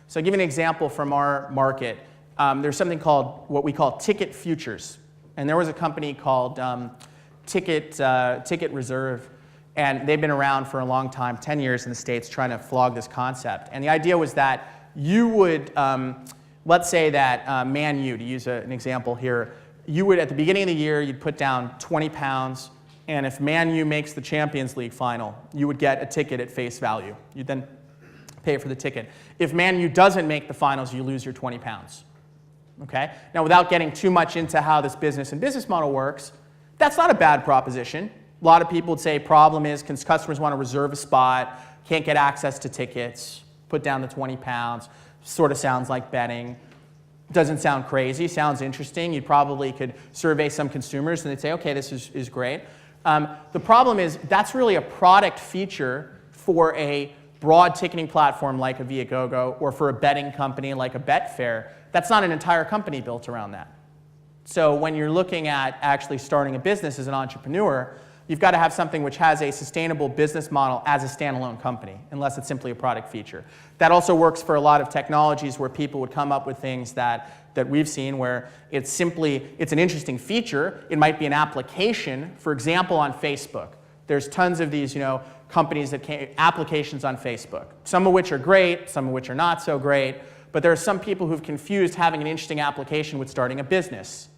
So I'll give you an example from our market. There's something called what we call ticket futures. And there was a company called Ticket Reserve, and they've been around for a long time, 10 years in the States, trying to flog this concept. And the idea was that you would, let's say that Man U, to use an example here, you would, at the beginning of the year, you'd put down 20 pounds, and if Man U makes the Champions League final, you would get a ticket at face value. You'd then pay for the ticket. If Man U doesn't make the finals, you lose your 20 pounds. Okay? Now, without getting too much into how this business model works, that's not a bad proposition. A lot of people would say problem is customers want to reserve a spot, can't get access to tickets, put down the 20 pounds, sort of sounds like betting. Doesn't sound crazy, sounds interesting. You probably could survey some consumers and they'd say, okay, this is great. The problem is that's really a product feature for a broad ticketing platform like a Viagogo or for a betting company like a Betfair. That's not an entire company built around that. So when you're looking at actually starting a business as an entrepreneur, you've got to have something which has a sustainable business model as a standalone company, unless it's simply a product feature. That also works for a lot of technologies where people would come up with things that we've seen where it's an interesting feature. It might be an application. For example, on Facebook, there's tons of these companies applications on Facebook, some of which are great, some of which are not so great. But there are some people who've confused having an interesting application with starting a business.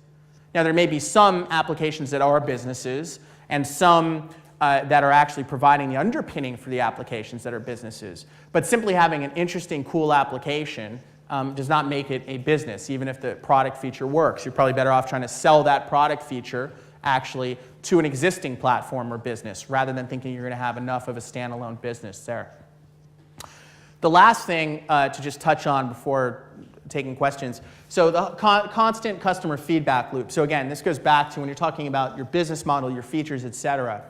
Now, there may be some applications that are businesses and some that are actually providing the underpinning for the applications that are businesses. But simply having an interesting, cool application does not make it a business, even if the product feature works. You're probably better off trying to sell that product feature actually to an existing platform or business rather than thinking you're going to have enough of a standalone business there. The last thing to just touch on before taking questions, so the constant customer feedback loop. So again, this goes back to when you're talking about your business model, your features, et cetera.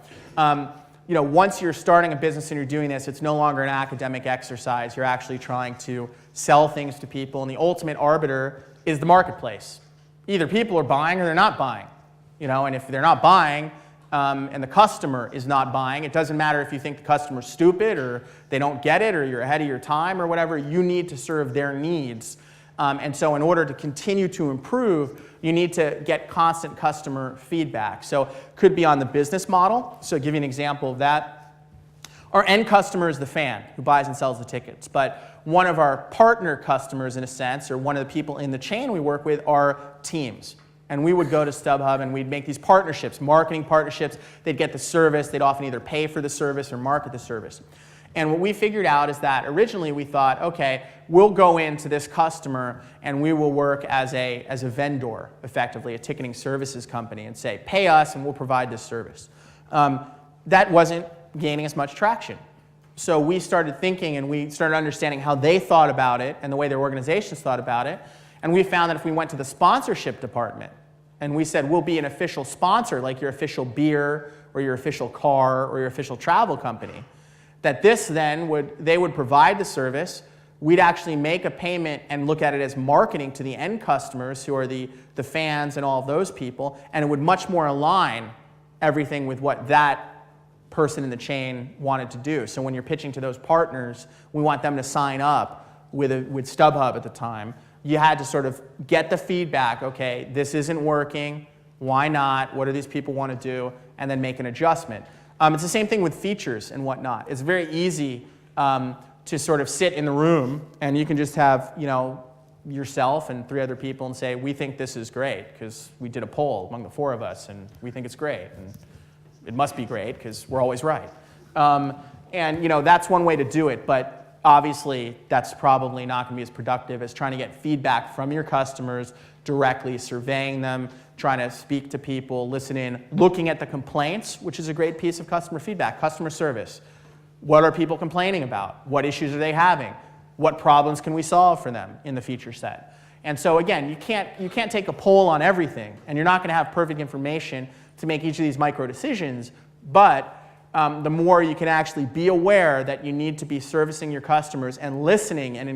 Once you're starting a business and you're doing this, it's no longer an academic exercise. You're actually trying to sell things to people, and the ultimate arbiter is the marketplace. Either people are buying or they're not buying. And if they're not buying, and the customer is not buying, it doesn't matter if you think the customer's stupid or they don't get it or you're ahead of your time or whatever, you need to serve their needs. And so in order to continue to improve, you need to get constant customer feedback. So could be on the business model. So I'll give you an example of that. Our end customer is the fan who buys and sells the tickets. But one of our partner customers, in a sense, or one of the people in the chain we work with are teams. And we would go to StubHub and we'd make these partnerships, marketing partnerships. They'd get the service. They'd often either pay for the service or market the service. And what we figured out is that originally we thought, okay, we'll go into this customer and we will work as a vendor, effectively, a ticketing services company, and say, pay us and we'll provide this service. That wasn't gaining as much traction. So we started thinking and we started understanding how they thought about it and the way their organizations thought about it. And we found that if we went to the sponsorship department and we said, we'll be an official sponsor, like your official beer or your official car or your official travel company, that this then they would provide the service, we'd actually make a payment and look at it as marketing to the end customers who are the fans and all of those people, and it would much more align everything with what that person in the chain wanted to do. So when you're pitching to those partners, we want them to sign up with StubHub at the time. You had to sort of get the feedback, okay, this isn't working, why not, what do these people want to do, and then make an adjustment. It's the same thing with features and whatnot. It's very easy to sort of sit in the room and you can just have yourself and 3 other people and say, we think this is great because we did a poll among the 4 of us and we think it's great. And it must be great because we're always right. And that's one way to do it, but obviously, that's probably not going to be as productive as trying to get feedback from your customers directly, surveying them, trying to speak to people, listen in, looking at the complaints, which is a great piece of customer feedback, customer service. What are people complaining about? What issues are they having? What problems can we solve for them in the feature set? And so again, you can't take a poll on everything, and you're not going to have perfect information to make each of these micro decisions, but the more you can actually be aware that you need to be servicing your customers and listening and